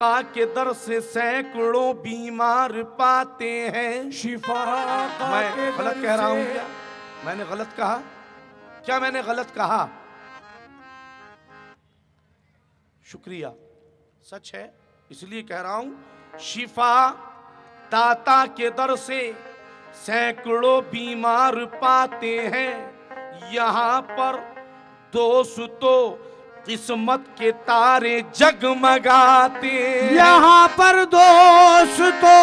शिफा के दर से सैकड़ों बीमार पाते हैं शिफा मैं गलत कह रहा हूं क्या? मैंने गलत कहा क्या? मैंने गलत कहा? शुक्रिया, सच है इसलिए कह रहा हूं। शिफा दाता के दर से सैकड़ों बीमार पाते हैं। यहां पर दोस्तों किस्मत के तारे जगमगाते, यहाँ पर दोस्तों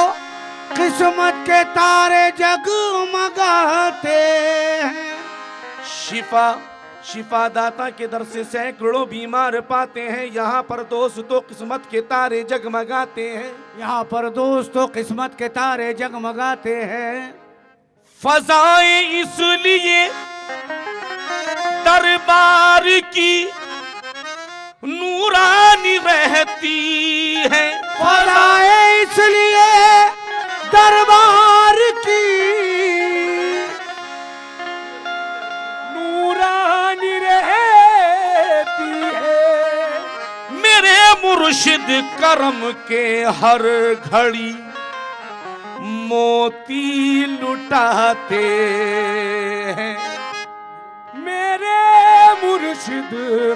किस्मत के तारे जगमगाते हैं। शिफा दाता के दर से सैकड़ों बीमार पाते हैं। यहाँ पर दोस्तों किस्मत के तारे जगमगाते हैं। यहाँ पर दोस्तों किस्मत के तारे जगमगाते हैं। फजाएं इसलिए दरबार की नूरानी रहती है। फजाएं इसलिए दरबार की नूरानी रहती है। मेरे मुर्शिद करम के हर घड़ी मोती लुटाते हैं। मेरे मुर्शिद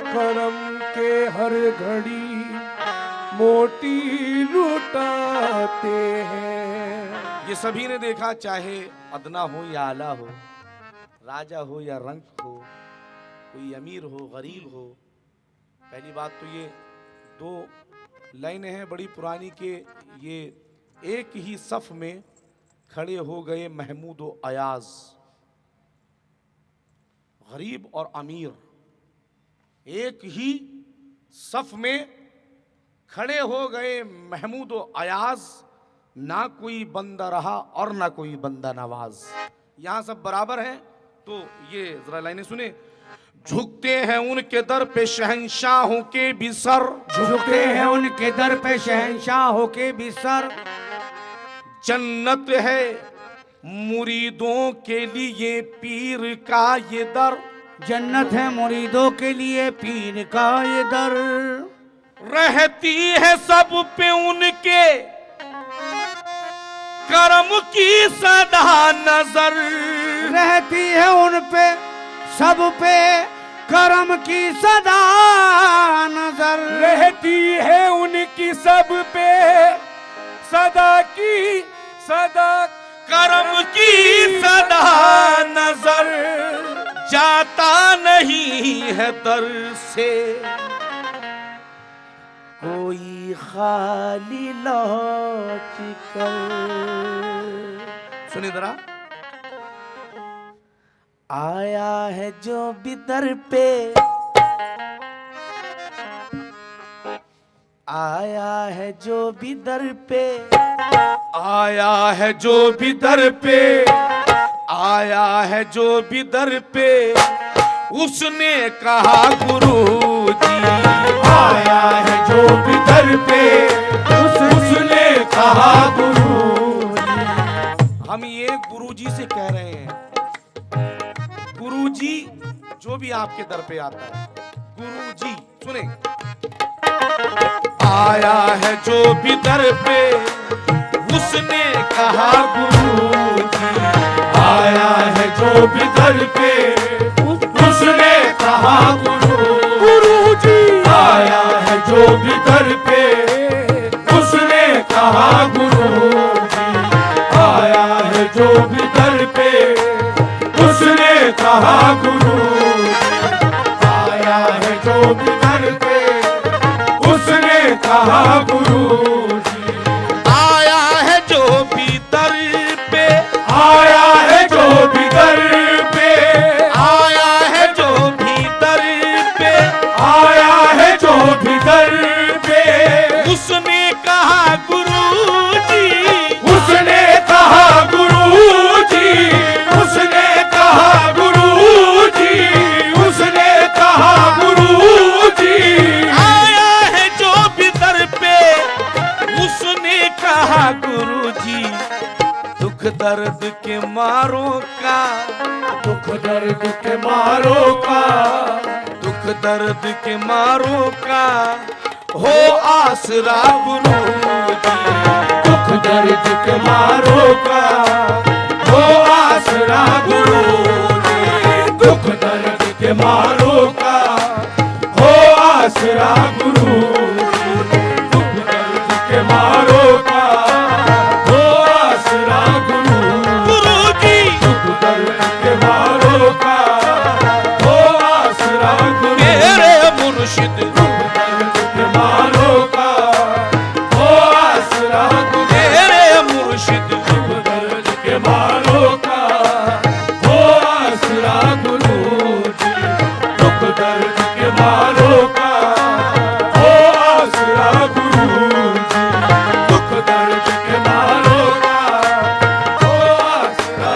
करम के हर घड़ी मोती लुटाते हैं। ये सभी ने देखा, चाहे अदना हो या आला हो, राजा हो या रंक हो, कोई अमीर हो गरीब हो। पहली बात तो ये दो लाइनें हैं बड़ी पुरानी के ये एक ही सफ में खड़े हो गए महमूद व अयाज। गरीब और अमीर एक ही सफ में खड़े हो गए महमूद व अयाज। ना कोई बंदा रहा और ना कोई बंदा नवाज। यहां सब बराबर हैं। तो ये जरा लाइनें सुने। झुकते हैं उनके दर पे शहंशाहों के भी सर, झुकते हैं उनके दर पे शहंशाहों के भी सर। जन्नत है मुरीदों के लिए पीर का ये दर, जन्नत है मुरीदों के लिए पीर का ये दर। रहती है सब पे उनके करम की सदा नजर, रहती है उन पे सब पे करम की सदा नजर। रहती है उनकी सब पे सदा की सदा करम की सदा नजर। जाता नहीं है दर से कोई खाली लौट कर। सुनिए जरा। आया है जो भी दर पे, आया है जो भी दर पे, आया है जो भी दर पे, आया है जो भी दर पे, उसने कहा गुरुजी। आया है जो भी दर पे, उसने कहा गुरुजी। हम ये गुरुजी से कह रहे हैं। गुरुजी जो भी आपके दर पे आता है, गुरुजी सुने। आया है जो भी दर पे, उसने कहा गुरुजी। आया है जो भी दर पे, उसने कहा गुरुजी। आया है जो भी दर पे, उसने कहा गुरुजी। आया है जो भी दर पे, उसने कहा गुरुजी। आया है जो भी दर पे, उसने कहा गुरुजी। आया है जो भी दर पे, आया है जो भी दर पे, आया है जो भी दर पे, आया है जो भी दर पे, उसने कहा गुरुजी। उसने कहा गुरुजी। उसने कहा गुरुजी। उसने कहा गुरुजी। आया है जो भी दर पे, उसने कहा गुरुजी। दुख दर्द के मारों का, दुख दर्द के मारों का, दुख दर्द के मारों का हो आसरा गुरु जी। दुख दर्द के मारों का हो आसरा गुरु जी। दुख दर्द के मारों का हो आसरा गुरु जी। दुख दर्द के मारों का हो आसरा गुरु जी। दुख दर्द के मारों का हो आसरा गुरु। मेरे मुर्शिद दुख दर्द के मारों का हो आसरा गुरु। मेरे मुर्शिद दुख दर्द के मारों का हो आसरा गुरु जी। दुख दर्द के मारों का हो आसरा गुरु जी। दुख दर्द के मारों का हो आसरा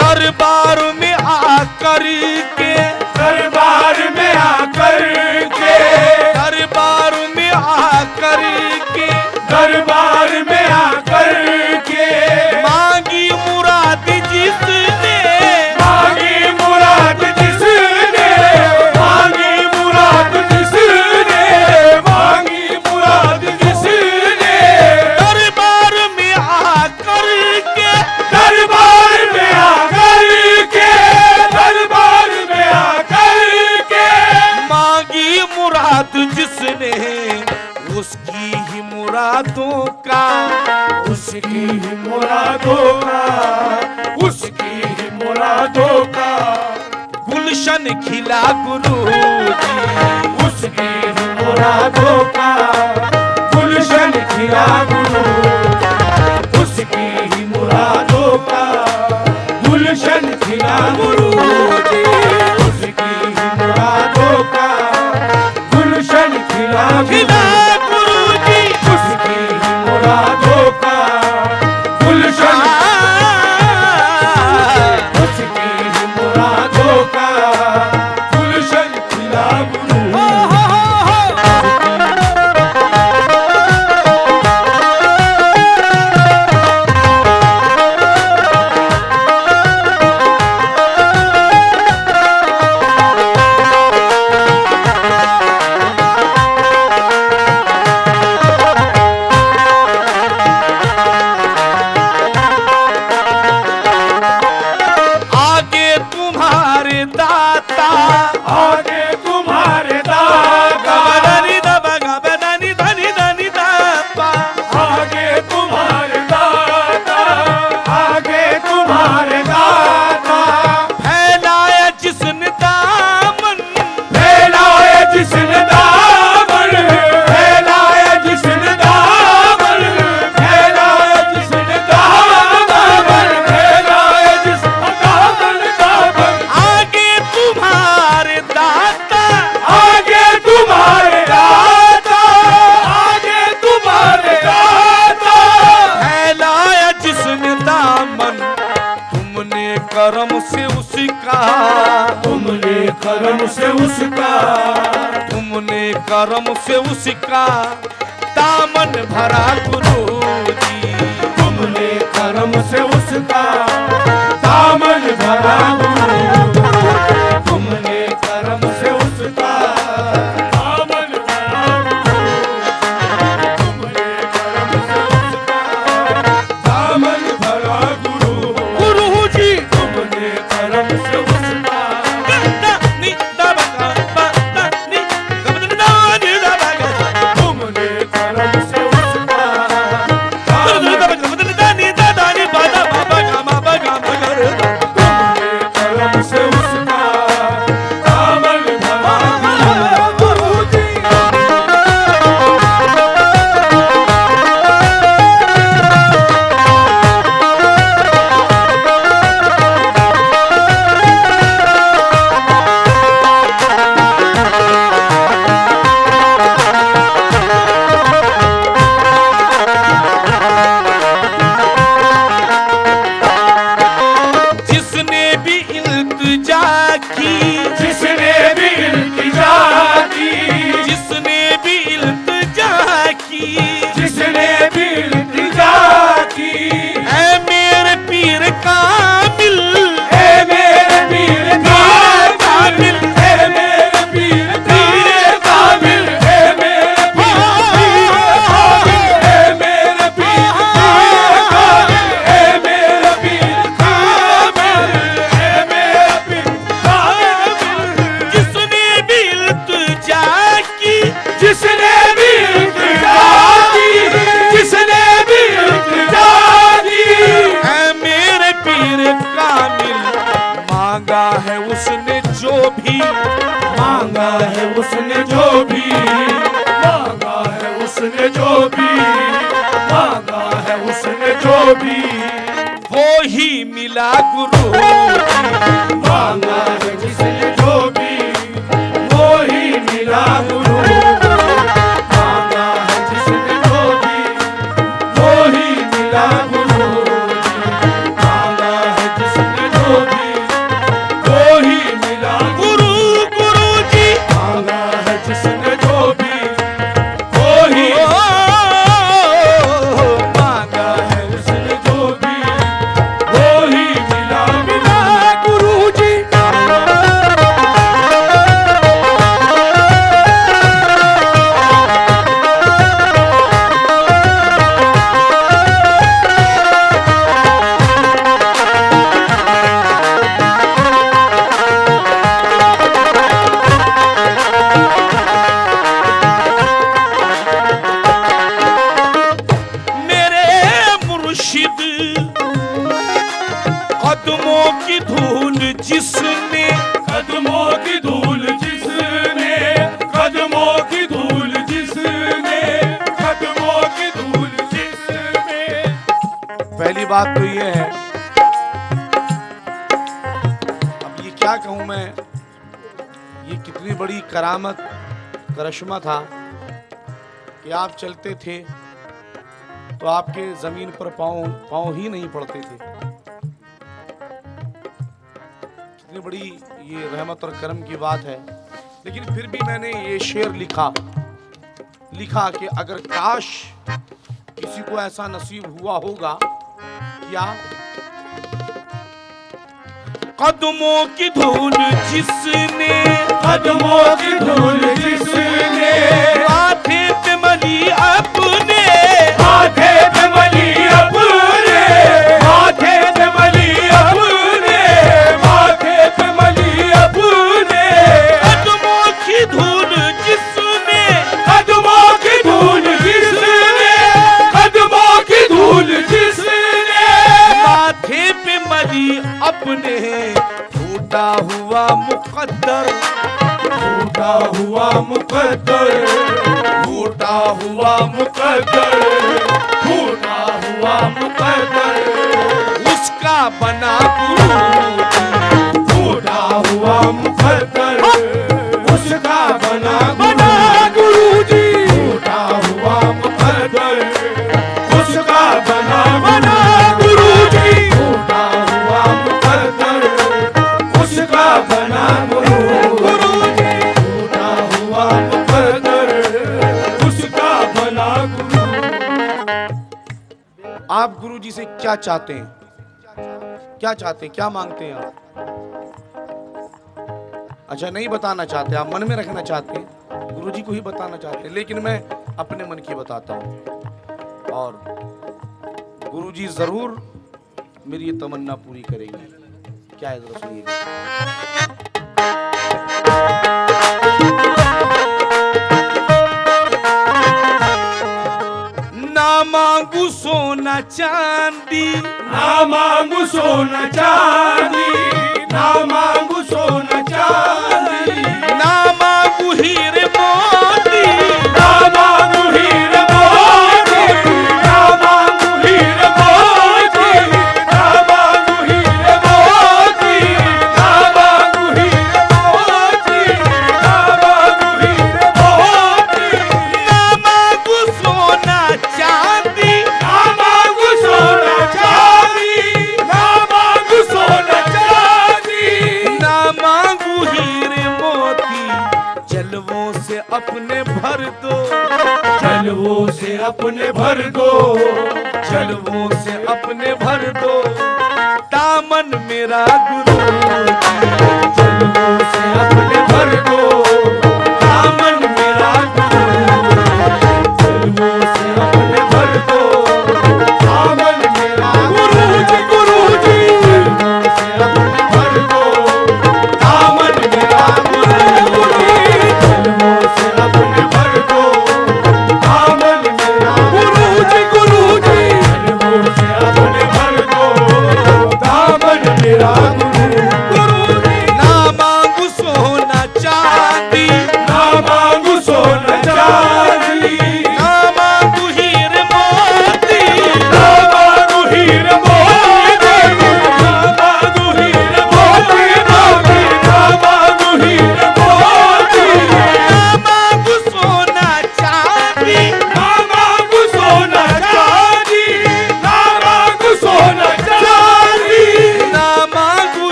दरबार में आकर के दरबार में आकर के दरबार में आकर के दरबार में आकर के मांगी मुराद जिसने मांगी मुराद जिसने मांगी मुराद जिसने मांगी मुराद जिसने दरबार में आकर के दरबार में आकर के दरबार में आकर के मांगी मुराद जिसने उसकी ही मुरादों का उसकी ही मुरादों का उसकी ही मुरादों का गुलशन खिला गुरु जी। उसकी ही मुरादों का गुलशन खिला गुरु। उसकी ही मुरादों का गुलशन खिला गुरु जी। उसकी ही मुरादों का गुलशन खिला खिला गुरु जी। उसकी ही मुरादों का गुलशन उसकी ही मुरादों का गुलशन खिला गुरु। आगे तुम्हारे दाता आगे तुम्हारे दाता गबदनी दबा गबदनी धनी धनी दबा आगे तुम्हारे दाता आगे तुम्हारे दाता फैलाया जिसने दामन फैलाया जिसने दामन फैलाया जिसने दामन फैलाया जिसने दामन फैलाया जिसने दामन दामन। आगे तुम्हारे दाता आगे तुम्हारे दाता आगे तुम्हारे दाता फैलाया जिसने दामन तुमने करम से उसका तुमने करम से उसका तुमने करम से उसका दामन भरा गुरु जी। तुमने करम से उसका दामन भरा गुरु। तुमने करम से उसका दामन भरा गुरु। तुमने करम से उसका दामन भरा गुरु। गुरु जी तुमने करम से उसका गबदनी दबा गबदनी गबदनी दबा तुमने करम से उसका गबदनी दबा गबदनी धनी धनी बाबा बाबा गा बाबा गा मगर तुमने करम जिक्र कामिल मांगा है उसने जो भी, मांगा है उसने जो भी, मांगा है उसने जो भी, मांगा है उसने जो भी, वो ही मिला गुरु जी। मांगा है जिसने जो भी, वो ही मिला गुरु। मांगा है जिसने जो भी, वो ही मिला गुरु। मांगा है जिसने जो भी, वो ही मिला गुरु। गुरु जी मांगा है जिसने जो भी, वो ही मांगा है जिसने जो भी, वो ही मिला गुरु जी। मेरे मुर्शिद कदमों की धूल जिसने, कदमों की धूल जिसने, कदमों की धूल जिसने, कदमों की धूल जिसने। पहली बात तो ये है, अब ये क्या कहूं मैं, ये कितनी बड़ी करामत करिश्मा था कि आप चलते थे तो आपके जमीन पर पांव ही नहीं पड़ते थे। कितनी बड़ी ये रहमत और करम की बात है। लेकिन फिर भी मैंने ये शेर लिखा कि अगर काश किसी को ऐसा नसीब हुआ होगा, क्या कदमों की धूल जिसने, कदमों की धूल जिसने, माथे पे मली अपने, माथे पे मली अपने, माथे पे मली अपने, माथे पे मली अपने। कदमों की धूल जिसने, कदमों की धूल जिसने, कदमों की धूल जिसने, माथे पे मली अपने, टूटा हुआ मुकद्दर, टूटा हुआ मुकद्दर, टूटा हुआ मुकद्दर, टूटा हुआ मुकद्दर, उसका बना गुरु जी। टूटा हुआ मुकद्दर, उसका बना गुरु जी। टूटा हुआ मुकद्दर, उसका बना गुरु जी। टूटा हुआ मुकद्दर, उसका बना गुरु जी। टूटा हुआ मुकद्दर, उसका बना गुरु। आप गुरु जी से क्या चाहते हैं, क्या चाहते हैं, क्या मांगते हैं आप? अच्छा, नहीं बताना चाहते, आप मन में रखना चाहते हैं, गुरु जी को ही बताना चाहते हैं। लेकिन मैं अपने मन की बताता हूं और गुरु जी जरूर मेरी ये तमन्ना पूरी करेंगे। क्या है जरा सुनिएगा। ना मांगू सोना चांदी, ना मांगू सोना चांदी, ना मांगू सोना चांदी, ना मांगू हीरे मोती, ना मांगू हीरे मोती, ना मांगू हीरे मोती, ना मांगू हीरे मोती, ना मांगू हीरे मोती, ना मांगू हीरे मोती, ना मांगू सोना चांदी, ना मांगू सोना चांदी, ना मांगू सोना चांदी, ना मांगू हीरे मोती, जलवों से अपने भर दो, जलवों से अपने भर दो, जलवों से अपने भर दो, दामन मेरा गुरु जी। जलवों से अपने भर दो, दामन मेरा गुरु जी। जलवों से अपने भर दो, दामन मेरा गुरु जी, गुरु जी। जलवों से अपने भर दो, दामन मेरा गुरु जी। जलवों से अपने भर दो, दामन मेरा गुरु जी, गुरु जी। जलवों से अपने भर दो, दामन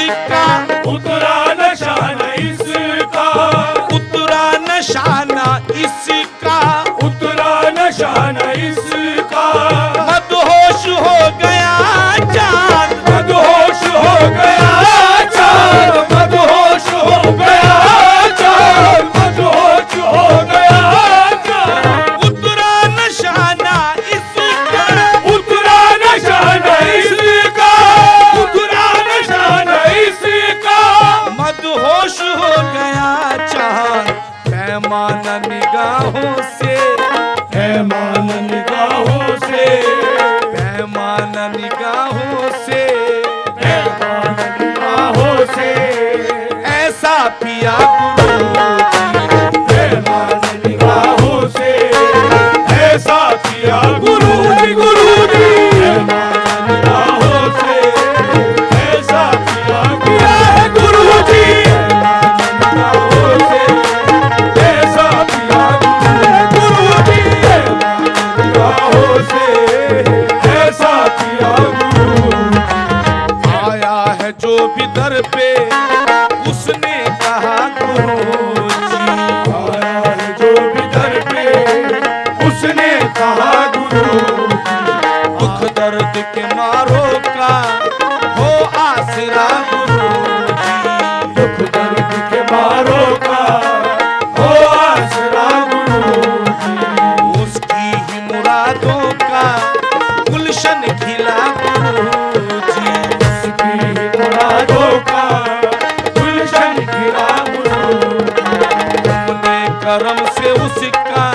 इसका, उतरा नशा न इसका, उतरा नशा न इसका, उतरा नशा न इसका, मदहोश हो गया चांद, मदहोश हो गया चांद, मदहोश हो गया चांद, मदहोश हो गया चांद, उतरा नशा न इसका, उतरा नशा न इसका, उतरा नशा न इसका, मदहोश हो गया चांद, पैमाना निगाहों से, पैमान निगाहों से, पैमाना निगाहों से, पैमान निगाहों से, ऐसा पिया गुरुजी, पैमान निगाहों से, ऐसा किया गुरुजी, गुरुजी, पैमान निगाहों से, ऐसा किया है गुरुजी, पैमान निगाहों से, ऐसा किया गुरुजी, पैमान निगाहों से, ऐसा किया गुरुजी। आया है जो भी दर पे उसने कहा गुरुजी, आया है जो भी दर पे उसने कहा गुरुजी, दुख दर्द के मारो का हो आसरा गुरुजी, दुख दर्द के मारों का हो आसरा गुरुजी, उसकी ही मुरादों का गुलशन खिला गुरुजी, उसकी मुरादों का गुलशन खिला गुरुजी, अपने करम से उसका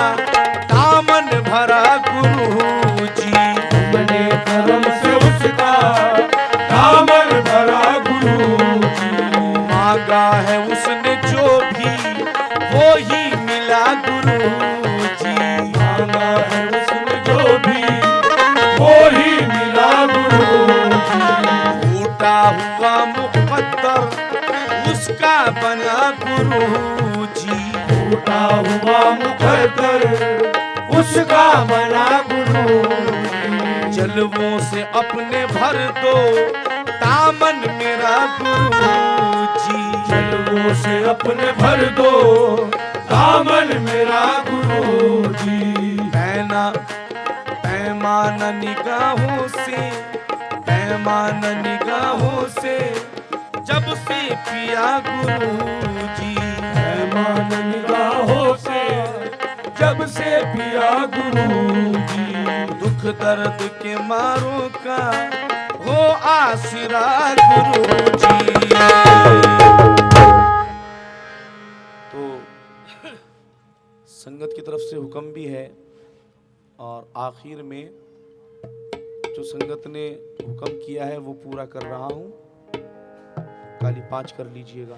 दामन भरा गुरुजी, अपने करम से उसका दामन भरा गुरुजी, मांगा है उसने जो भी वो ही मिला गुरुजी, मांगा है उसने जो भी वो ही मिला गुरुजी, टूटा हुआ मुकद्दर उसका बना गुरुजी, टूटा हुआ मुकद्दर उसका बना गुरुजी, जलवों से अपने भर दो दामन मेरा गुरुजी, जलवों से अपने भर दो दामन मेरा गुरुजी, पैमाना निगाहों से, पैमाना निगाहों से जब से पिया गुरुजी, पैमान निगाहों से जब से पिया गुरुजी, दुख दर्द के मारों का हो आसरा गुरुजी। तो संगत की तरफ से हुक्म भी है और आखिर में जो संगत ने हुक्म किया है वो पूरा कर रहा हूं। काली 5 कर लीजिएगा।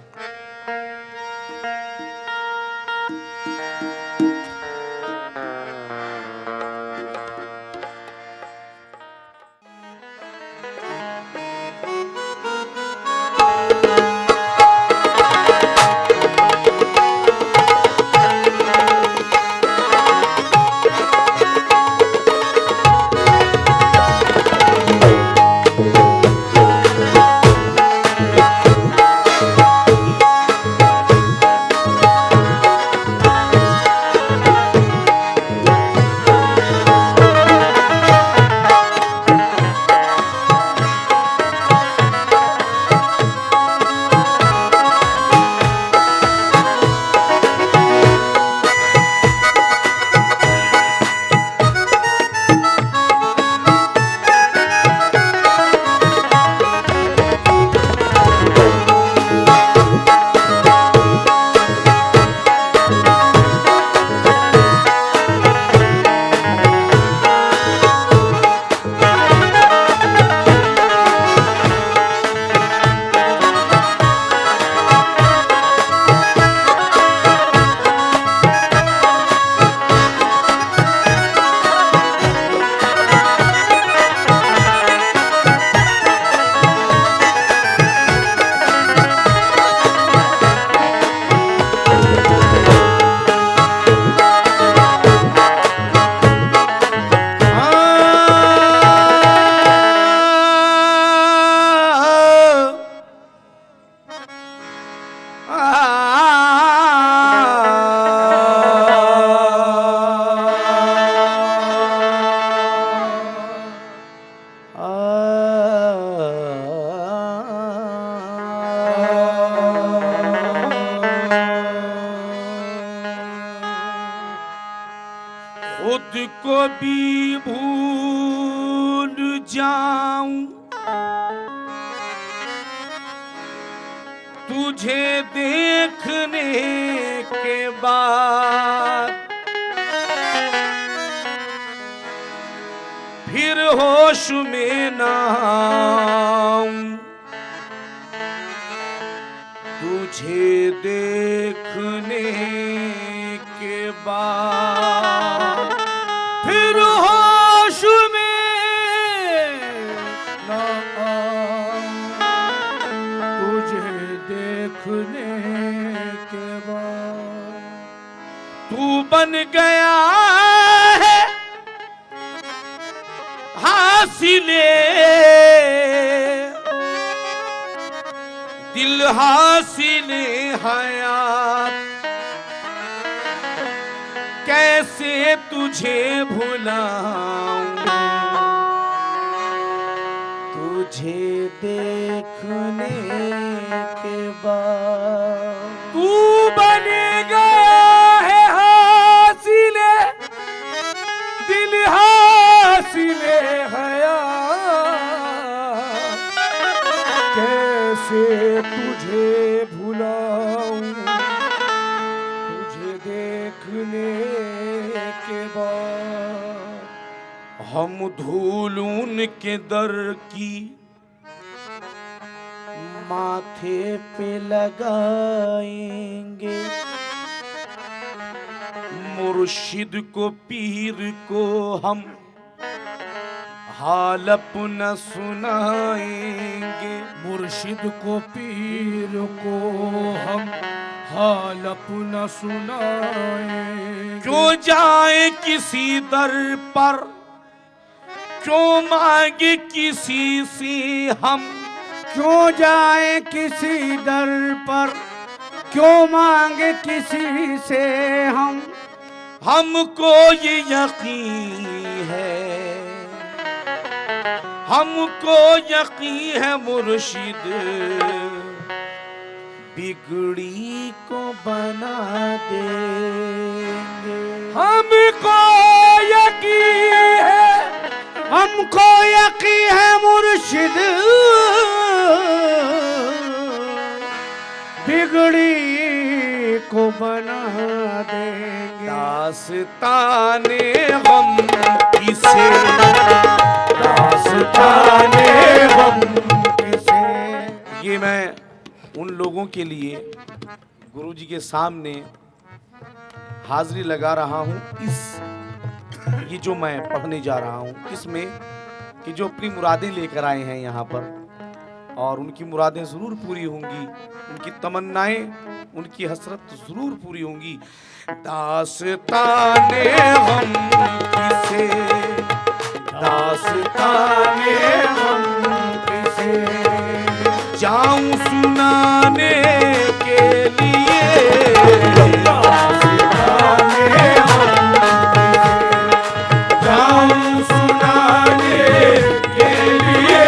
खुद को भी भूल जाऊं तुझे देखने के बाद, फिर होश में ना आऊं तुझे देखने के बाद, फिर होश में ना आऊं तुझे देखने के बाद। तू बन गया है हासिले दिल हासिले हयात, कैसे तुझे भुलाऊं तुझे देखने के बाद। तू बन गया है हासिले दिल हासिले हयात, कैसे तुझे भुलाऊं तुझे देखने के बाद। हम धूल उनके दर की माथे पे लगाएंगे, मुर्शिद को पीर को हम हाल अपना सुनाएंगे। मुर्शिद को पीर को हम हाल अपना सुनाएंगे। क्यों जाए किसी दर पर, क्यों मांगे किसी से हम, क्यों जाए किसी दर पर, क्यों मांगे किसी से हम। हमको ये यकीन है, हमको यकीन है मुर्शिद बिगड़ी को बना देंगे। हमको यकीन है, हमको यकीन है मुर्शिद बिगड़ी को बना देंगे। दास्ताने गम किसे, दास्ताने गम किसे। ये मैं उन लोगों के लिए गुरुजी के सामने हाजिरी लगा रहा हूँ। ये जो मैं पढ़ने जा रहा हूँ इसमें कि जो अपनी मुरादें लेकर आए हैं यहाँ पर, और उनकी मुरादें ज़रूर पूरी होंगी, उनकी तमन्नाएं, उनकी हसरत ज़रूर पूरी होंगी। दास्ताने गम किसे, दास्ताने गम किसे जाऊं सुनाने के लिए, दास्ताने जाऊं सुनाने के लिए।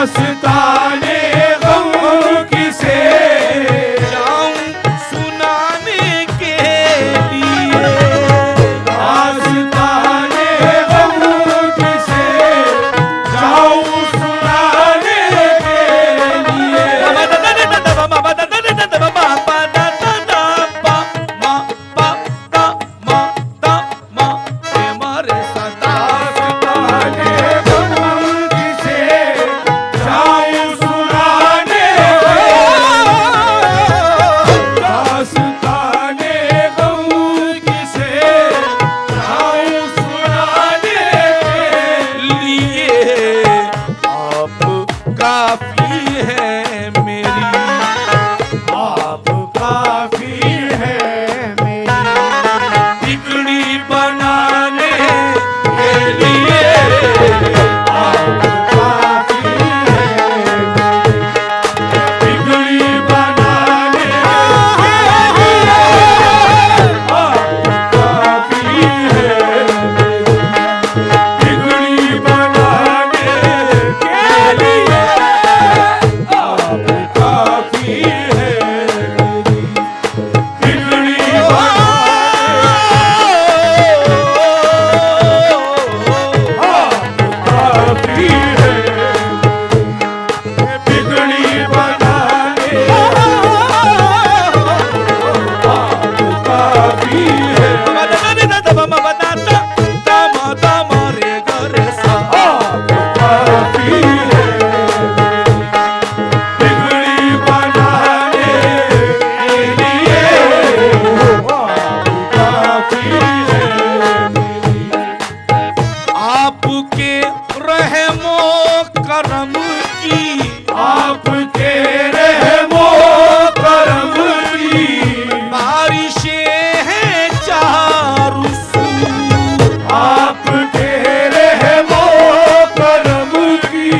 दास्ताने गम किसे जाऊं सुनाने के लिए, दास्ताने गम किसे जाऊं सुनाने के लिए। दास्ताने गम किसे जाऊं सुनाने के लिए। दास्ताने गम किसे जाऊं सुनाने के लिए आप काफी है मेरी, आप काफी है मेरी बिगड़ी बनाने के लिए। आप काफी है बिगड़ी बनाने के लिए। आप काफी है बिगड़ी बनाने के लिए। आप काफी है बिगड़ी काफी है बिगड़ी बनाने। आप काफी है आप काफी है बिगड़ी बनाने के लिए। आप काफी है आपके रहमो करम की आपके रहमो करम की बारिशें हैं चारों सू। आपके रहमो करम की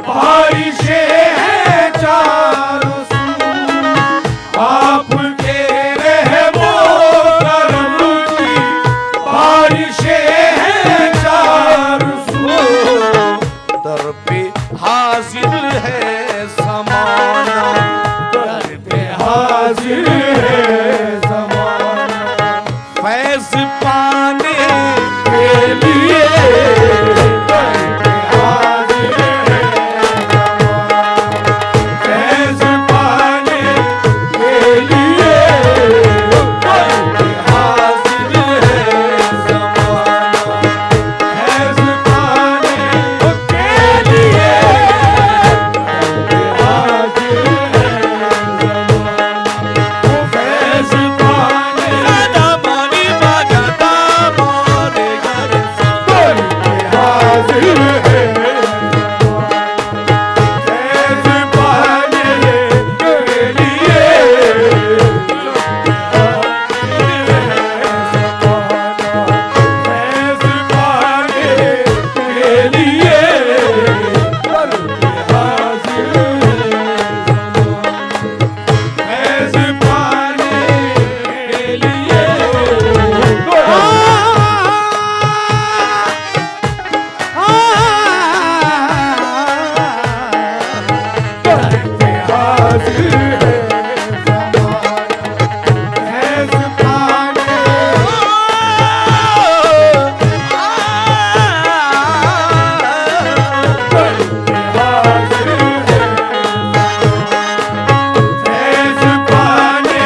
बारिशें हैं चारों सू। आपके रहमो करम की बारिशें हैं चारों सू। दर पे हाजिर है समाना, दर पे हाजिर है ज़माना फैज पाने के लिए। दर पे हाजिर है ज़माना फैज़ पाने के लिए। दर पे हाजिर है ज़माना फैज़ पाने के लिए। दर पे हाजिर है ज़माना फैज़ पाने दामानी बागा दामारे घर सा। दर पे हाजिर है फैज़ पाने के लिए। फैज़ पाने के लिए। दर पे हाजिर है फैज़ पाने के लिए। दर पे हाजिर है फैज़ पाने दर पे हाजिर है फैज़ पाने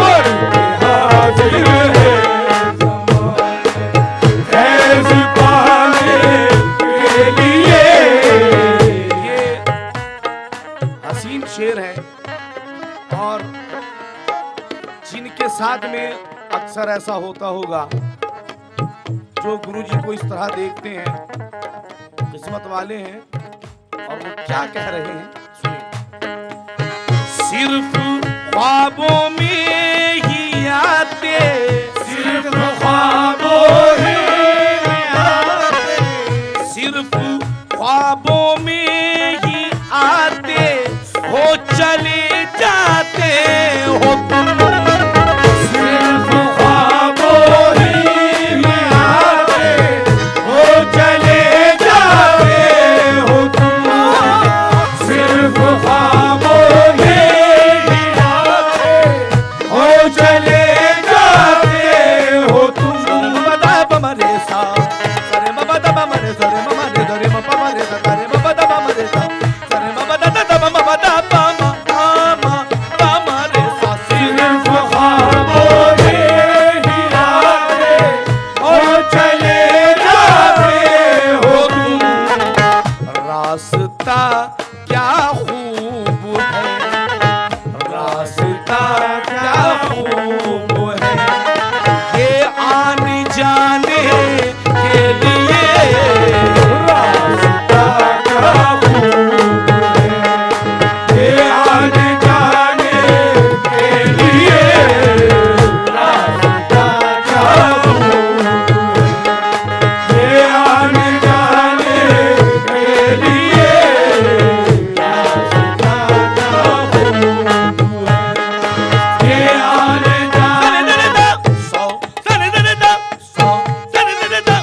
दर पे हाजिर है फैज़ पाने के लिए। ये हसीन शेर है और जिनके साथ में अक्सर ऐसा होता होगा, जो गुरुजी को इस तरह देखते हैं, किस्मत वाले हैं। और वो क्या कह रहे हैं सुनिए। सिर्फ ख्वाबों में ही आते, सिर्फ ख्वाबों ही में आते, सिर्फ ख्वाबों में ही आते हो, चले जाते हो तुम। सिर्फ ख्वाबों ही में आते हो चले जाते रे म प म रे गा रे म प द म रे सा सा रे म प द द म प द प म प म रे सा सिर्फ ख्वाबों में ही आते और चले जाते हो तुम। रास्ता क्या खूब है, रास्ता क्या खूब है, ये आने जाने के लिए रास्ता क्या खूब है, ये आने जाने के लिए रास्ता क्या खूब है, ये आने जाने के लिए रास्ता क्या खूब है, ये आने जाने सौ सने दने दा सौ सने दने दा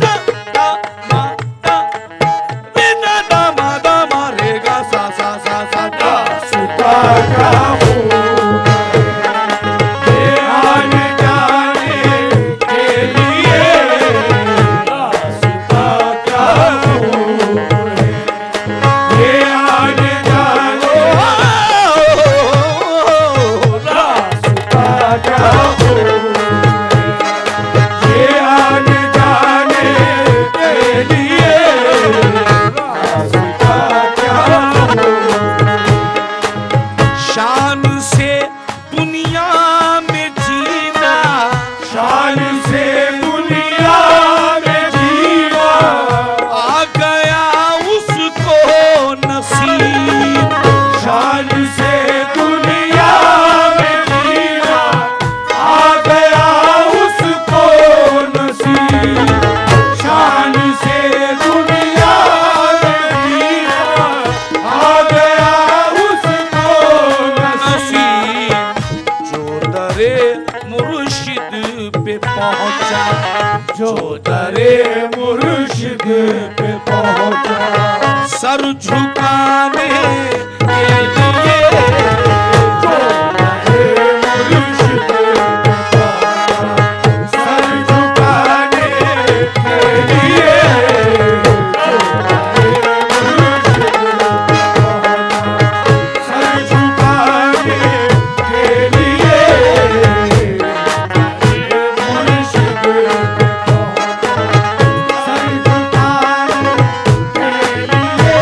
दा दा मा दा रे दा मा रे गा सा सा सा सा दा रास्ता क्या खूब है, ये आने जाने के लिए रास्ता क्या खूब है, ये आने जाने रास्ता क्या खूब है, ये आने जाने के लिए रास्ता क्या खूब है। शान से दुनिया में जीना, शान से दुनिया में जीना आ गया उसको नसीब, शान से दुनिया में जीना आ गया उसको नसीब, शान से दुनिया में जीना आ गया उसको नसीब। नसीब जो दरे मुर्शिद पे पहुंचा, जो दरे मुर्शिद पे पहुंचा सर झुकाने के लिए जो दरे मुर्शिद पे पहुंचा सर झुकाने के लिए, जो दरे मुर्शिद पे पहुंचा सर झुकाने के लिए, मुर्शिद पे पहुंचा सर झुकाने के लिए,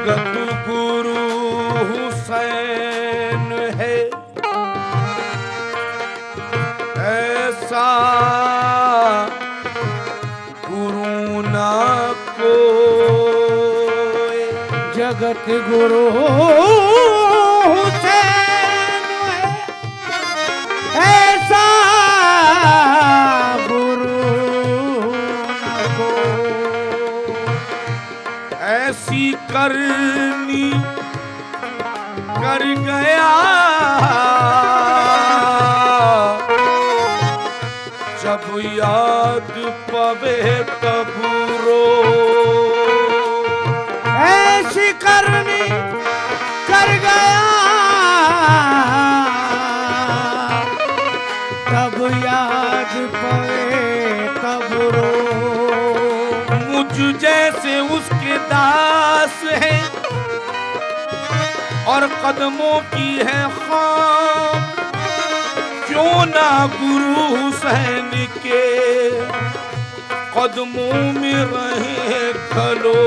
जगत गुरु हुसैन है, ऐसा गुरु ना कोई। जगत गुरु हुसैन है, ऐसा गुरु न कोई। ऐसी करनी कर गया जब याद पवे तब रो। ऐसी करनी कर गया तब याद पवे तब रो। मुझ जैसे उसके दास है और कदमों की है खाम, क्यों ना गुरु हुसैन के कदमों में रहे खलो।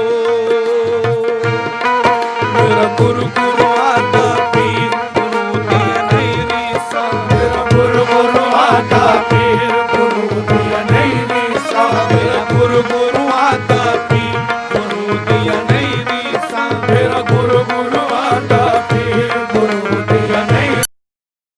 मेरा गुरु गुरु आता पीर गुरु दिया नहीं रीसा। मेरा गुरु गुरु आता पीर गुरु दिया नहीं रीसा। मेरा गुरु गुरु आता पीर गुरु दिया नहीं रीसा। मेरा गुरु गुरु